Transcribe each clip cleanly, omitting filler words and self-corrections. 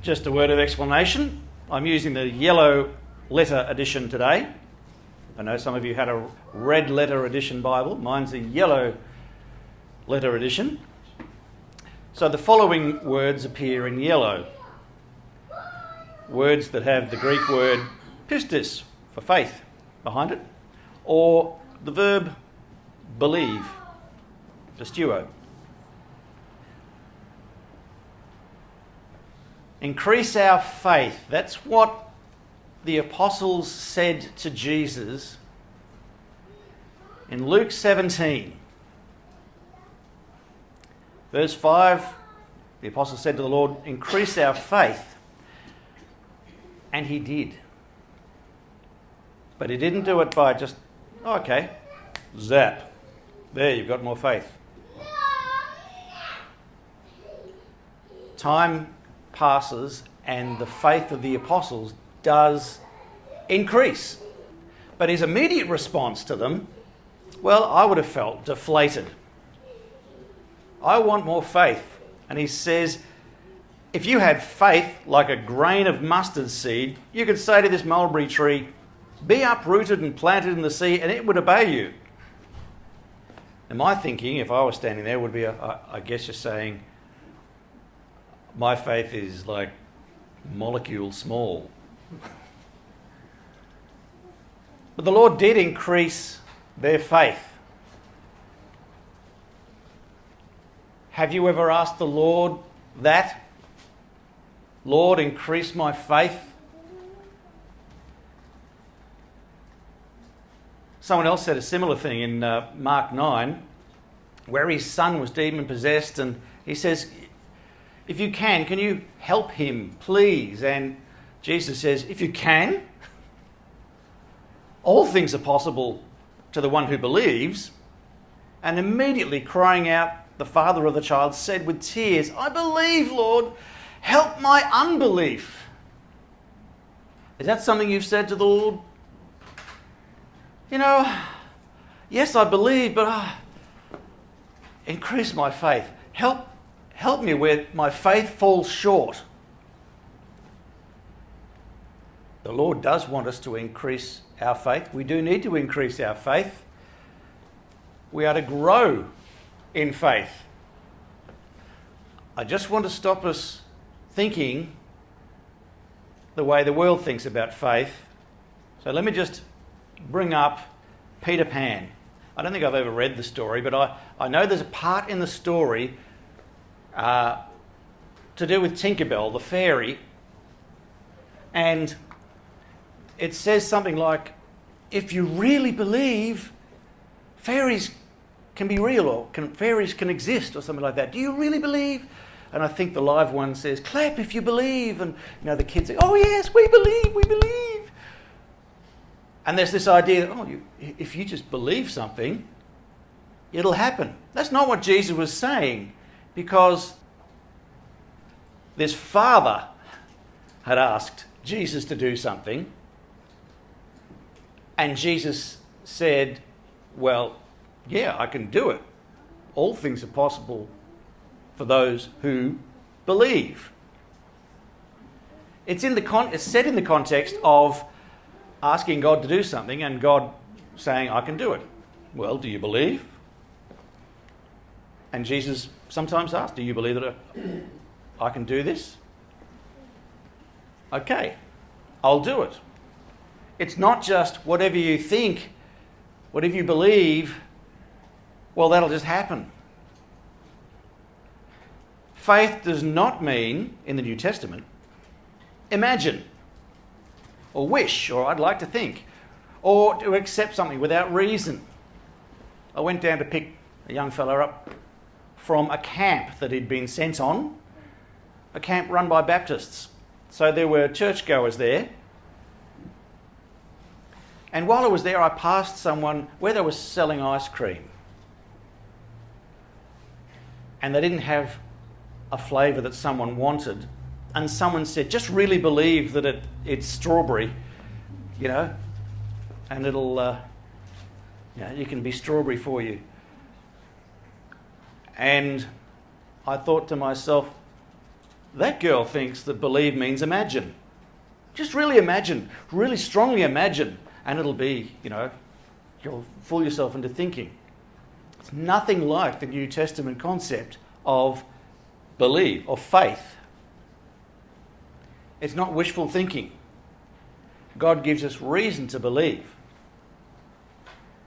Just a word of explanation. I'm using the yellow letter edition today. I know some of you had a red letter edition Bible. Mine's a yellow letter edition. So the following words appear in yellow. Words that have the Greek word pistis, for faith, behind it, or the verb believe, pistuo. Increase our faith. That's what the apostles said to Jesus in Luke 17. Verse 5, the apostle said to the Lord, increase our faith. And he did. But he didn't do it by just, zap. There, you've got more faith. Time passes and the faith of the apostles does increase. But his immediate response to them, well, I would have felt deflated. I want more faith. And he says, if you had faith like a grain of mustard seed, you could say to this mulberry tree, be uprooted and planted in the sea, and it would obey you. And my thinking, if I was standing there, would be, I guess you're saying, my faith is like molecule small. But the Lord did increase their faith. Have you ever asked the Lord that? Lord, increase my faith? Someone else said a similar thing in Mark 9, where his son was demon-possessed, and he says, if you can you help him, please? And Jesus says, if you can, all things are possible to the one who believes. And immediately crying out, the father of the child said with tears, I believe, Lord, help my unbelief. Is that something you've said to the Lord? Yes, I believe, but increase my faith. Help me where my faith falls short. The Lord does want us to increase our faith. We do need to increase our faith. We are to grow in faith. I just want to stop us thinking the way the world thinks about faith. So let me just bring up Peter Pan. I don't think I've ever read the story, but I know there's a part in the story to do with Tinkerbell, the fairy, and it says something like, if you really believe, fairies can be real, or fairies can exist, or something like that. Do you really believe? And I think the live one says, clap if you believe, and the kids say, oh yes, we believe. And there's this idea that, if you just believe something, it'll happen. That's not what Jesus was saying, because this father had asked Jesus to do something, and Jesus said, well, yeah, I can do it. All things are possible for those who believe. It's set in the context of asking God to do something and God saying, I can do it. Well, do you believe? And Jesus sometimes asks, do you believe that I can do this? Okay, I'll do it. It's not just whatever you think, whatever you believe, well, that'll just happen. Faith does not mean, in the New Testament, imagine, or wish, or I'd like to think, or to accept something without reason. I went down to pick a young fella up from a camp that he'd been sent on, a camp run by Baptists. So there were churchgoers there. And while I was there, I passed someone where they were selling ice cream. And they didn't have a flavour that someone wanted. And someone said, just really believe that it's strawberry, and it'll, it can be strawberry for you. And I thought to myself, That girl thinks that believe means imagine. Just really imagine, really strongly imagine, and it'll be, you'll fool yourself into thinking. It's nothing like the New Testament concept of believe or faith. It's not wishful thinking. God gives us reason to believe.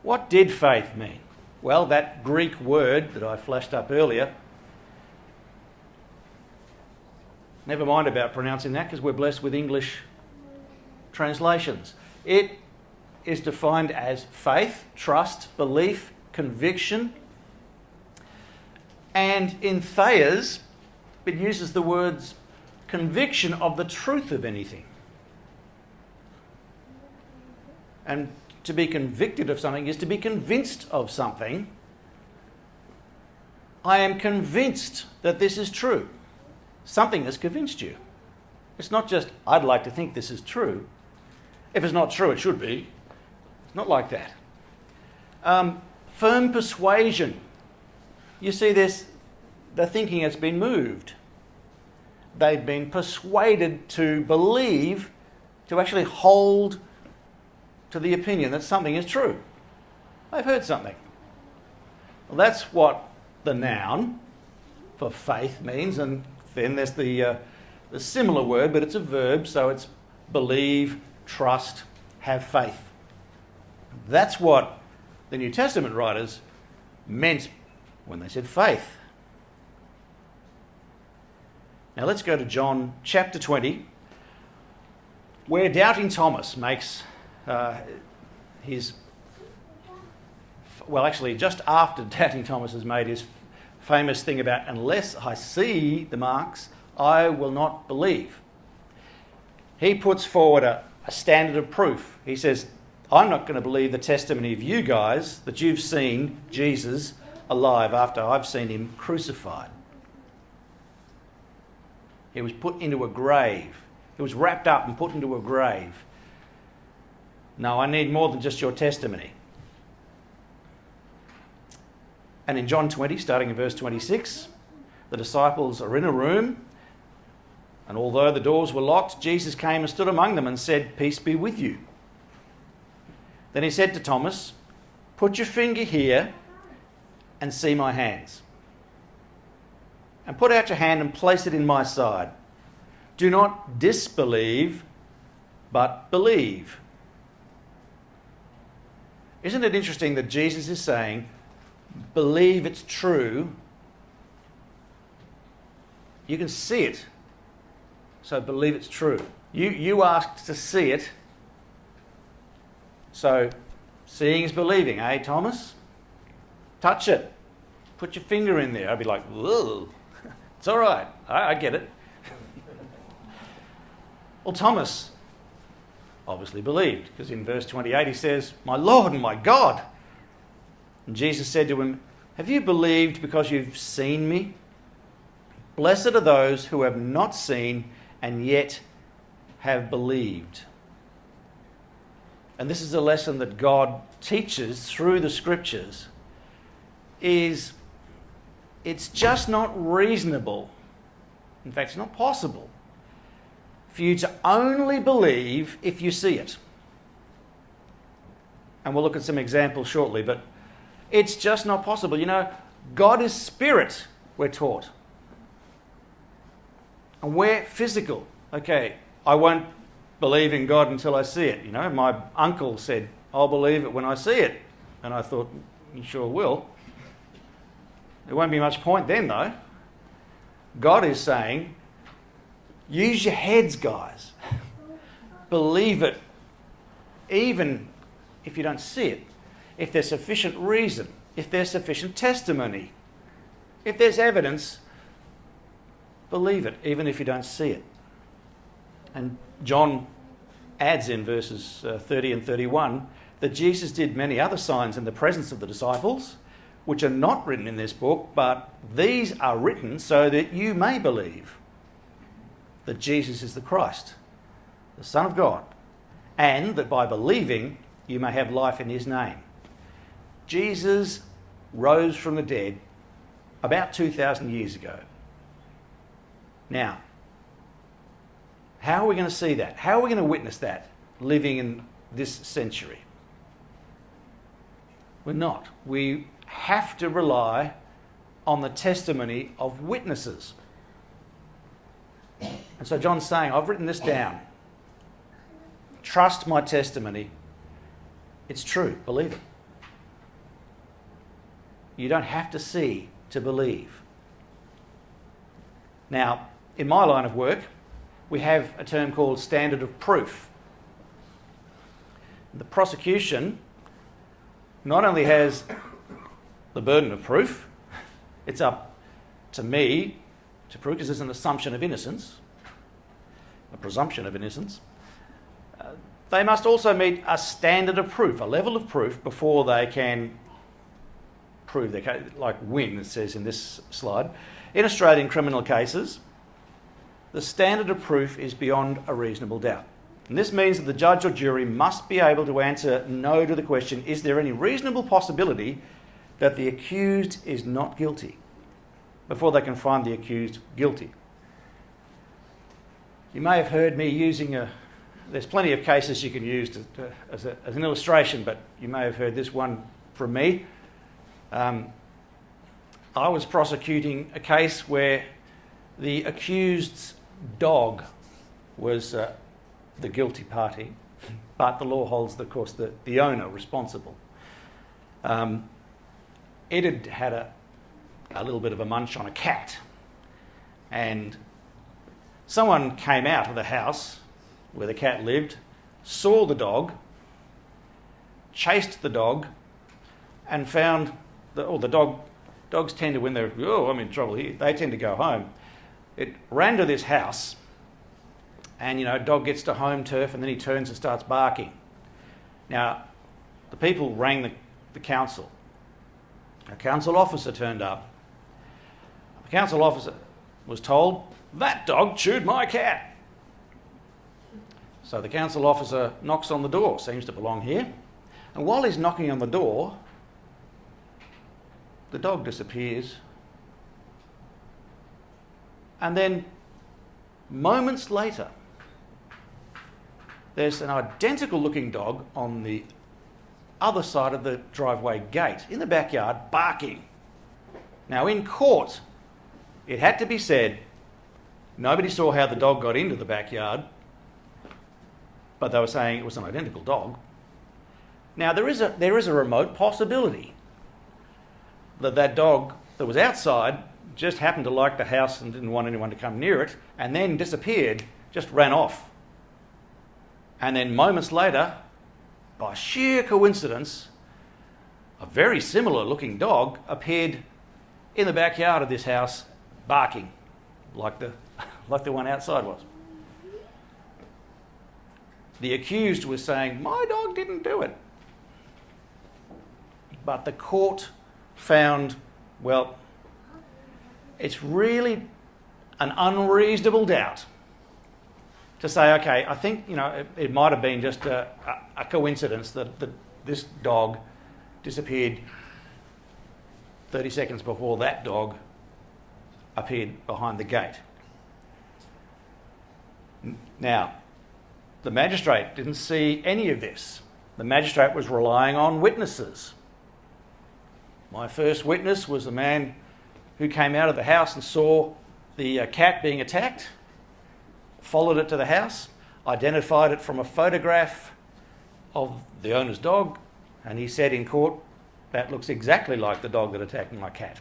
What did faith mean? Well, that Greek word that I flashed up earlier, never mind about pronouncing that because we're blessed with English translations. It is defined as faith, trust, belief, conviction. And in Thayer's, it uses the words conviction of the truth of anything. And to be convicted of something is to be convinced of something. I am convinced that this is true. Something has convinced you. It's not just, I'd like to think this is true. If it's not true, it should be. It's not like that. Firm persuasion. You see this, the thinking has been moved. They've been persuaded to believe, to actually hold to the opinion that something is true. They've heard something. Well, that's what the noun for faith means, and then there's the similar word, but it's a verb, so it's believe, trust, have faith. That's what the New Testament writers meant when they said faith. Now let's go to John chapter 20, where doubting Thomas makes just after doubting Thomas has made his famous thing about, unless I see the marks, I will not believe. He puts forward a standard of proof. He says, I'm not going to believe the testimony of you guys that you've seen Jesus alive after I've seen him crucified. He was put into a grave. He was wrapped up and put into a grave. No, I need more than just your testimony. And in John 20, starting in verse 26, the disciples are in a room, and although the doors were locked, Jesus came and stood among them and said, "Peace be with you." Then he said to Thomas, "Put your finger here and see my hands. And put out your hand and place it in my side. Do not disbelieve, but believe." Isn't it interesting that Jesus is saying, believe it's true. You can see it, so believe it's true. You asked to see it, so seeing is believing, eh, Thomas? Touch it. Put your finger in there. I'd be like, whoa, it's all right. I get it. Well, Thomas obviously believed, because in verse 28 he says, "My Lord and my God." And Jesus said to him, "Have you believed because you've seen me? Blessed are those who have not seen and yet have believed." And this is a lesson that God teaches through the scriptures, is it's just not reasonable, in fact it's not possible, for you to only believe if you see it. And we'll look at some examples shortly, but it's just not possible. God is spirit, we're taught. And we're physical. Okay, I won't believe in God until I see it. My uncle said, "I'll believe it when I see it." And I thought, you sure will. There won't be much point then, though. God is saying, use your heads, guys. Believe it, even if you don't see it. If there's sufficient reason, if there's sufficient testimony, if there's evidence, believe it, even if you don't see it. And John adds in verses 30 and 31 that Jesus did many other signs in the presence of the disciples, which are not written in this book, but these are written so that you may believe that Jesus is the Christ, the Son of God, and that by believing you may have life in his name. Jesus rose from the dead about 2,000 years ago. Now, How are we going to see that? How are we going to witness that living in this century? We're not. We have to rely on the testimony of witnesses. And so John's saying, I've written this down. Trust my testimony. It's true. Believe it. You don't have to see to believe. Now, in my line of work, we have a term called standard of proof. The prosecution not only has the burden of proof, it's up to me to prove, because there's an assumption of innocence, a presumption of innocence. They must also meet a standard of proof, a level of proof, before they can prove their case, like win, it says in this slide. In Australian criminal cases, the standard of proof is beyond a reasonable doubt. And this means that the judge or jury must be able to answer no to the question, is there any reasonable possibility that the accused is not guilty, before they can find the accused guilty. You may have heard me using there's plenty of cases you can use as an illustration, but you may have heard this one from me. I was prosecuting a case where the accused's dog was the guilty party, but the law holds, of course, the owner responsible. It had a little bit of a munch on a cat, and someone came out of the house where the cat lived, saw the dog, chased the dog, and found dogs tend to, when they're, I'm in trouble here, they tend to go home. It ran to this house, and dog gets to home turf, and then he turns and starts barking. Now, the people rang the council. A council officer turned up. The council officer was told, that dog chewed my cat. So the council officer knocks on the door, seems to belong here. And while he's knocking on the door, the dog disappears. And then, moments later, there's an identical looking dog on the other side of the driveway gate, in the backyard, barking. Now, in court, it had to be said, nobody saw how the dog got into the backyard, but they were saying it was an identical dog. Now, there is a remote possibility that dog that was outside just happened to like the house and didn't want anyone to come near it, and then disappeared, just ran off. And then moments later, by sheer coincidence, a very similar looking dog appeared in the backyard of this house, barking like the one outside was. The accused was saying, my dog didn't do it. But the court found, well, it's really an unreasonable doubt to say, okay, I think, it might have been just a coincidence that this dog disappeared 30 seconds before that dog appeared behind the gate. Now, the magistrate didn't see any of this. The magistrate was relying on witnesses. My first witness was a man who came out of the house and saw the cat being attacked, followed it to the house, identified it from a photograph of the owner's dog, and he said in court, that looks exactly like the dog that attacked my cat.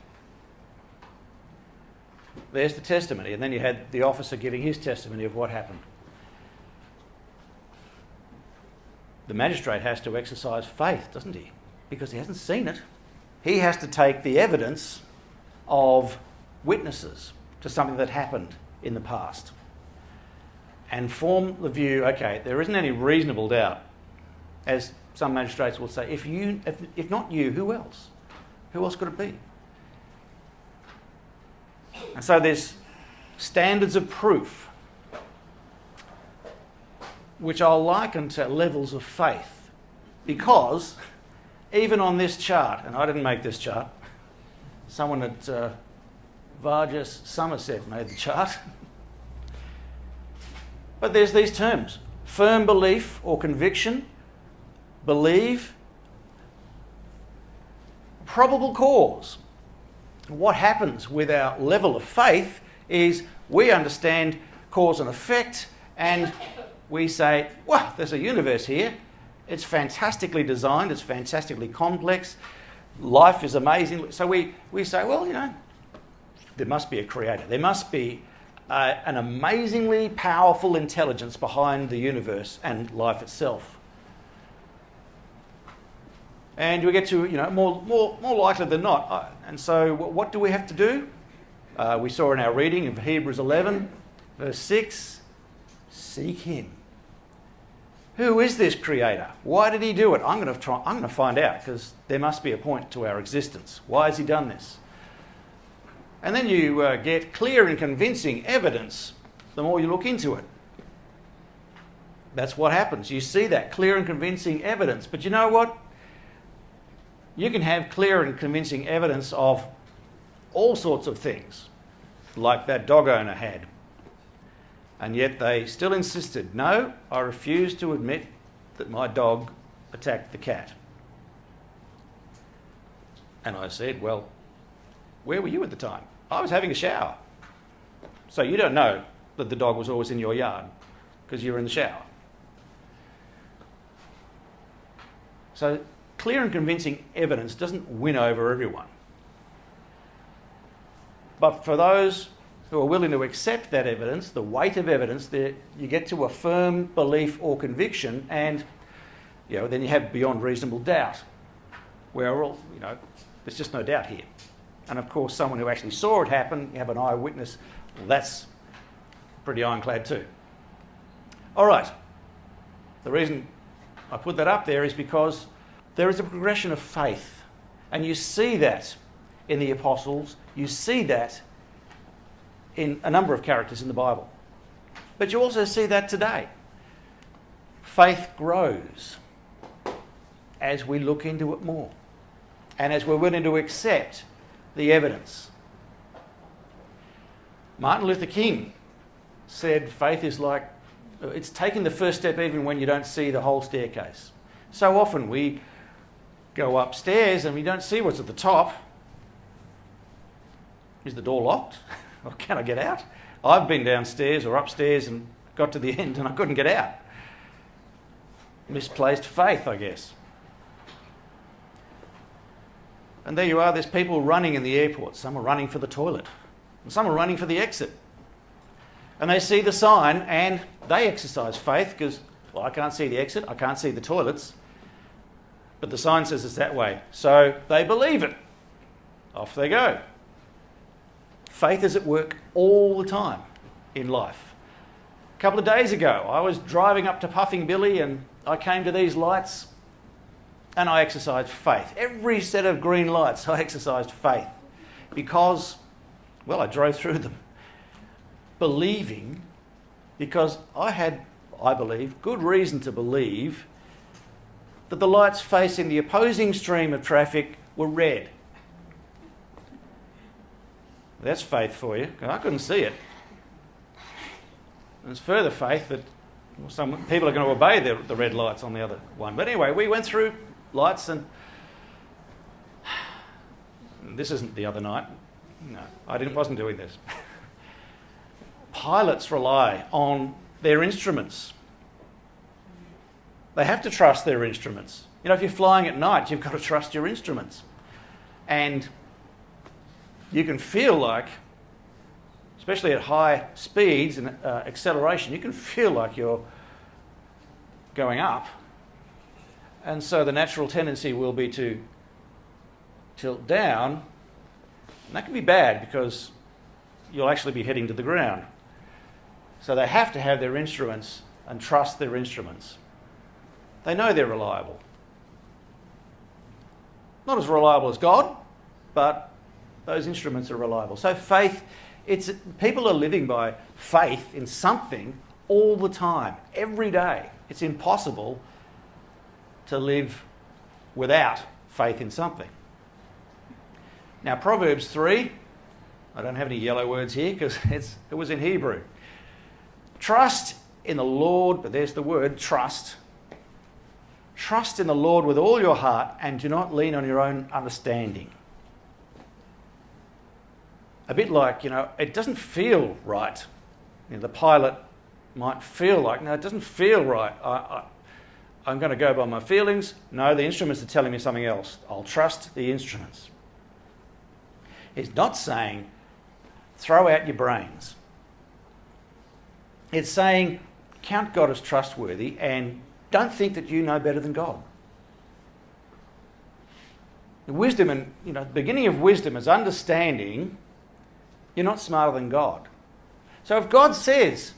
There's the testimony, and then you had the officer giving his testimony of what happened. The magistrate has to exercise faith, doesn't he? Because he hasn't seen it. He has to take the evidence of witnesses to something that happened in the past and form the view, okay, there isn't any reasonable doubt, as some magistrates will say, if not you, who else? Who else could it be? And so there's standards of proof, which I'll liken to levels of faith, because even on this chart, and I didn't make this chart, someone at Vargas Somerset made the chart, But there's these terms: firm belief or conviction, believe, probable cause. What happens with our level of faith is we understand cause and effect, and we say, well, there's a universe here. It's fantastically designed. It's fantastically complex. Life is amazing. So we say, well, there must be a creator. There must be an amazingly powerful intelligence behind the universe and life itself. And we get to, more likely than not. And so what do we have to do? We saw in our reading of Hebrews 11, verse 6, seek him. Who is this creator? Why did he do it? I'm going to find out, because there must be a point to our existence. Why has he done this? And then you get clear and convincing evidence the more you look into it. That's what happens. You see that clear and convincing evidence. But you know what? You can have clear and convincing evidence of all sorts of things, like that dog owner had. And yet they still insisted, no, I refuse to admit that my dog attacked the cat. And I said, well, where were you at the time? I was having a shower. So you don't know that the dog was always in your yard because you were in the shower. So clear and convincing evidence doesn't win over everyone. But for those who are willing to accept that evidence, the weight of evidence, you get to a firm belief or conviction, and then you have beyond reasonable doubt, where there's just no doubt here. And of course, someone who actually saw it happen, you have an eyewitness, well, that's pretty ironclad too. All right. The reason I put that up there is because there is a progression of faith, and you see that in the apostles, you see that in a number of characters in the Bible. But you also see that today. Faith grows as we look into it more, and as we're willing to accept the evidence. Martin Luther King said faith is like, it's taking the first step even when you don't see the whole staircase. So often we go upstairs and we don't see what's at the top. Is the door locked? Or can I get out? I've been downstairs or upstairs and got to the end and I couldn't get out. Misplaced faith, I guess. And there you are, there's people running in the airport. Some are running for the toilet, and some are running for the exit. And they see the sign and they exercise faith because, well, I can't see the exit, I can't see the toilets, but the sign says it's that way. So they believe it. Off they go. Faith is at work all the time in life. A couple of days ago, I was driving up to Puffing Billy and I came to these lights and I exercised faith. Every set of green lights, I exercised faith because, well, I drove through them believing, because I had, I believe, good reason to believe that the lights facing the opposing stream of traffic were red. That's faith for you. I couldn't see it. There's further faith that some people are going to obey the red lights on the other one. But anyway, we went through lights, and this isn't the other night. No, wasn't doing this. Pilots rely on their instruments. They have to trust their instruments. If you're flying at night, you've got to trust your instruments. And you can feel like, especially at high speeds and acceleration, you can feel like you're going up. And so the natural tendency will be to tilt down. And that can be bad because you'll actually be heading to the ground. So they have to have their instruments and trust their instruments. They know they're reliable. Not as reliable as God, but those instruments are reliable. So faith, people are living by faith in something all the time, every day. It's impossible to live without faith in something. Now, Proverbs 3, I don't have any yellow words here because it was in Hebrew. Trust in the Lord, but there's the word, trust. Trust in the Lord with all your heart and do not lean on your own understanding. A bit like, it doesn't feel right. The pilot might feel like, no, it doesn't feel right. I'm going to go by my feelings. No, the instruments are telling me something else. I'll trust the instruments. It's not saying throw out your brains. It's saying count God as trustworthy and don't think that you know better than God. Wisdom and, the beginning of wisdom is understanding you're not smarter than God. So if God says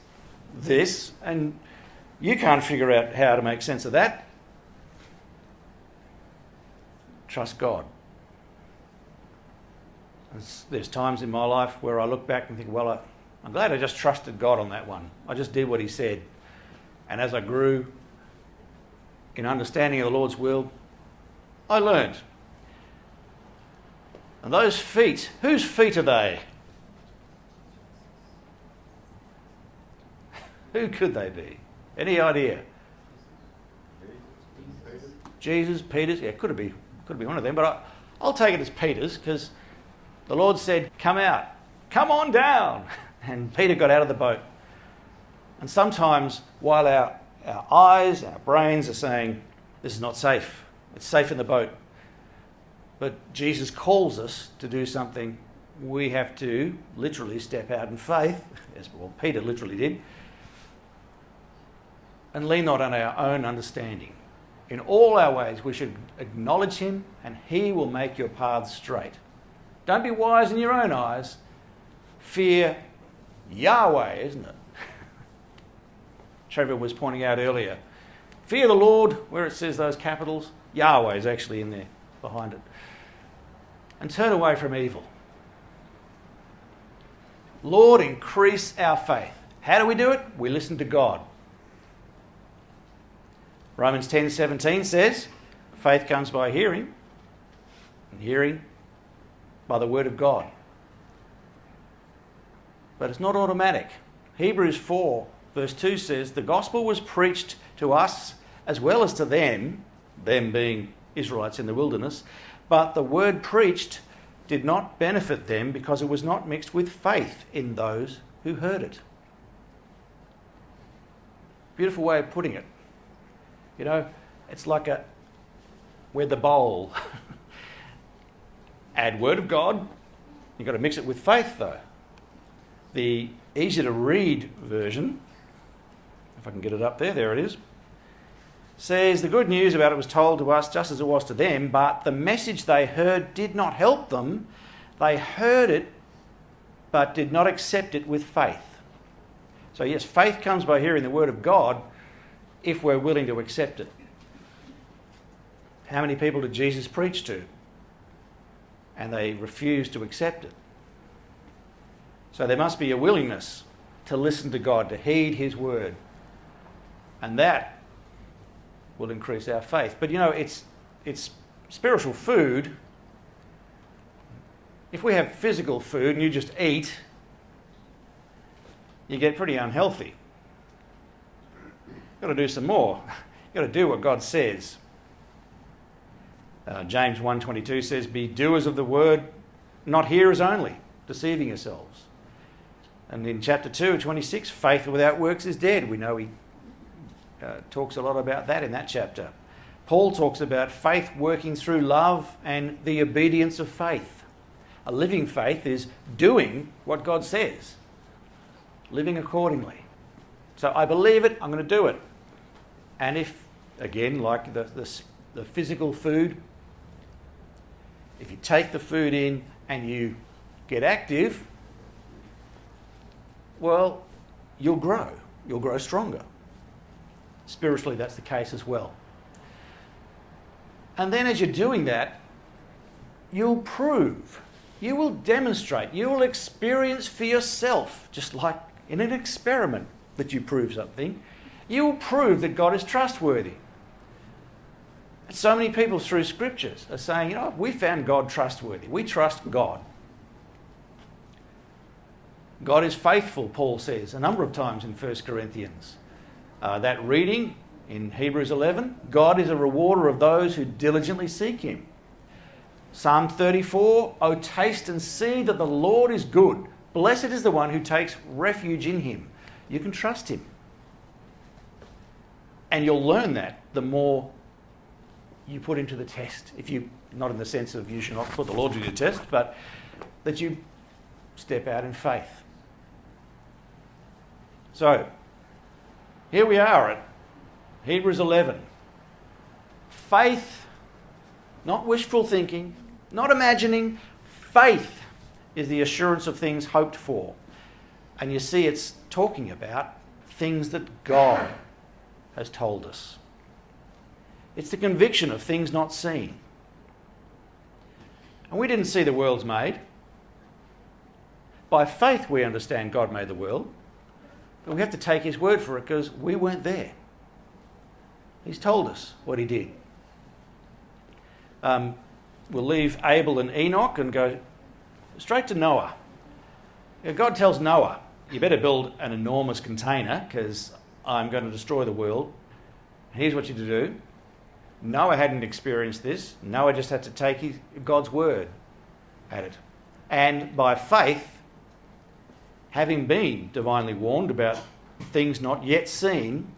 this and you can't figure out how to make sense of that, trust God. There's times in my life where I look back and think, well, I'm glad I just trusted God on that one. I just did what he said. And as I grew in understanding of the Lord's will, I learned. And those feet, whose feet are they? Who could they be? Any idea? Jesus, Peter's. Yeah, could be one of them. But I'll take it as Peter's because the Lord said, "Come out, come on down," and Peter got out of the boat. And sometimes, while our eyes, our brains are saying, "This is not safe. It's safe in the boat," but Jesus calls us to do something. We have to literally step out in faith, as Peter literally did. And lean not on our own understanding. In all our ways, we should acknowledge him and he will make your paths straight. Don't be wise in your own eyes. Fear Yahweh, isn't it? Trevor was pointing out earlier. Fear the Lord, where it says those capitals, Yahweh is actually in there behind it. And turn away from evil. Lord, increase our faith. How do we do it? We listen to God. Romans 10:17 says, faith comes by hearing, and hearing by the word of God. But it's not automatic. Hebrews 4 verse 2 says, the gospel was preached to us as well as to them being Israelites in the wilderness, but the word preached did not benefit them because it was not mixed with faith in those who heard it. Beautiful way of putting it. It's like we're the bowl. Add word of God. You've got to mix it with faith, though. The easy to read version, if I can get it up there it is, says the good news about it was told to us just as it was to them, but the message they heard did not help them. They heard it, but did not accept it with faith. So yes, faith comes by hearing the word of God, if we're willing to accept it. How many people did Jesus preach to? And they refused to accept it. So there must be a willingness to listen to God, to heed his word. And that will increase our faith. But it's spiritual food. If we have physical food and you just eat, you get pretty unhealthy. You've got to do some more. You've got to do what God says. James 1:22 says, be doers of the word, not hearers only, deceiving yourselves. And in chapter 2:26, faith without works is dead. We know he talks a lot about that in that chapter. Paul talks about faith working through love and the obedience of faith. A living faith is doing what God says, living accordingly. So I believe it, I'm going to do it. And if, again, like the physical food, if you take the food in and you get active, well, you'll grow. You'll grow stronger. Spiritually, that's the case as well. And then as you're doing that, you'll prove, you will demonstrate, you will experience for yourself, just like in an experiment that you prove something, you will prove that God is trustworthy. And so many people through scriptures are saying, we found God trustworthy. We trust God. God is faithful, Paul says a number of times in 1 Corinthians. that reading in Hebrews 11, God is a rewarder of those who diligently seek him. Psalm 34, "O taste and see that the Lord is good. Blessed is the one who takes refuge in him." You can trust him. And you'll learn that the more you put him to the test. If you, not in the sense of you should not put the Lord to the test, but that you step out in faith. So, here we are at Hebrews 11. Faith, not wishful thinking, not imagining. Faith is the assurance of things hoped for. And you see it's talking about things that God has told us. It's the conviction of things not seen. And we didn't see the worlds made. By faith we understand God made the world. But we have to take his word for it because we weren't there. He's told us what he did. We'll leave Abel and Enoch and go straight to Noah. God tells Noah, you better build an enormous container because I'm going to destroy the world. Here's what you're to do. Noah hadn't experienced this. Noah just had to take God's word at it. And by faith, having been divinely warned about things not yet seen,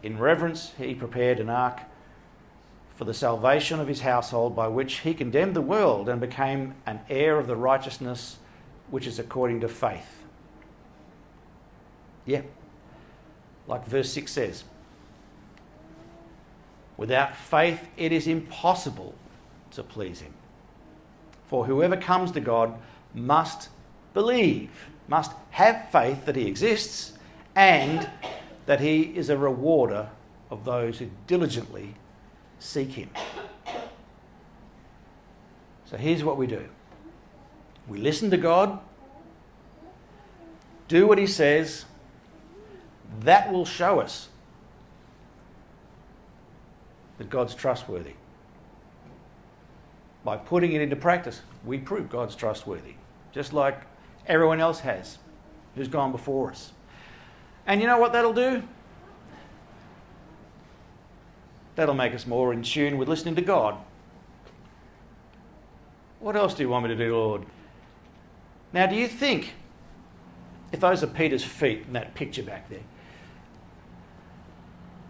in reverence he prepared an ark for the salvation of his household, by which he condemned the world and became an heir of the righteousness which is according to faith. Yeah, like verse 6 says, without faith it is impossible to please him. For whoever comes to God must believe, must have faith that he exists and that he is a rewarder of those who diligently seek him. So here's what we do. We listen to God, do what he says. That will show us that God's trustworthy. By putting it into practice, we prove God's trustworthy, just like everyone else has who's gone before us. And you know what that'll do? That'll make us more in tune with listening to God. What else do you want me to do, Lord? Now, do you think, if those are Peter's feet in that picture back there,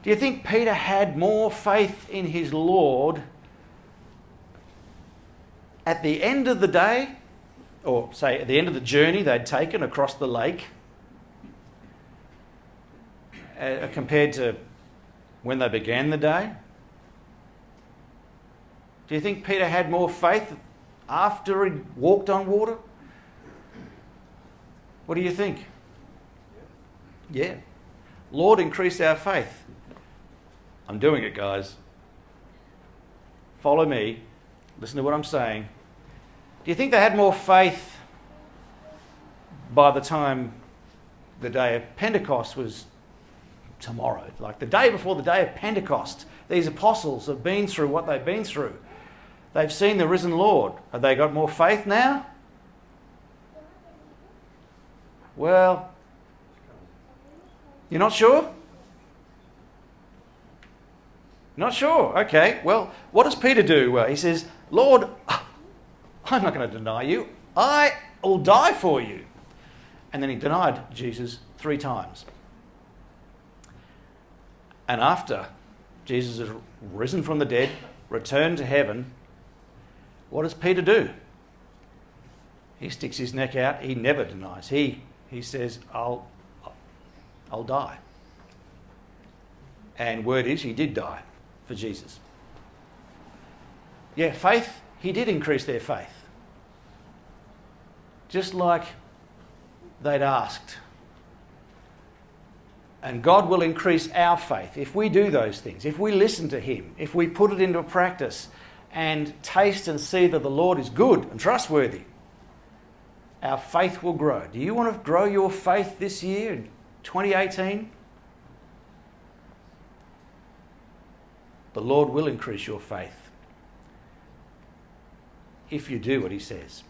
do you think Peter had more faith in his Lord at the end of the day, or say at the end of the journey they'd taken across the lake, compared to when they began the day? Do you think Peter had more faith after he walked on water? What do you think? Yeah. Lord, increase our faith. I'm doing it, guys. Follow me. Listen to what I'm saying. Do you think they had more faith by the time the day of Pentecost was tomorrow? Like the day before the day of Pentecost, these apostles have been through what they've been through. They've seen the risen Lord. Have they got more faith now? Well, you're not sure? Not sure. Okay. Well, what does Peter do? He says, Lord, I'm not going to deny you. I will die for you. And then he denied Jesus 3 times. And after Jesus has risen from the dead, returned to heaven, what does Peter do? He sticks his neck out. He never denies. He says, I'll die. And word is, he did die for Jesus. Yeah, faith, he did increase their faith. Just like they'd asked. And God will increase our faith if we do those things, if we listen to him, if we put it into practice and taste and see that the Lord is good and trustworthy. Our faith will grow. Do you want to grow your faith this year in 2018? The Lord will increase your faith if you do what he says.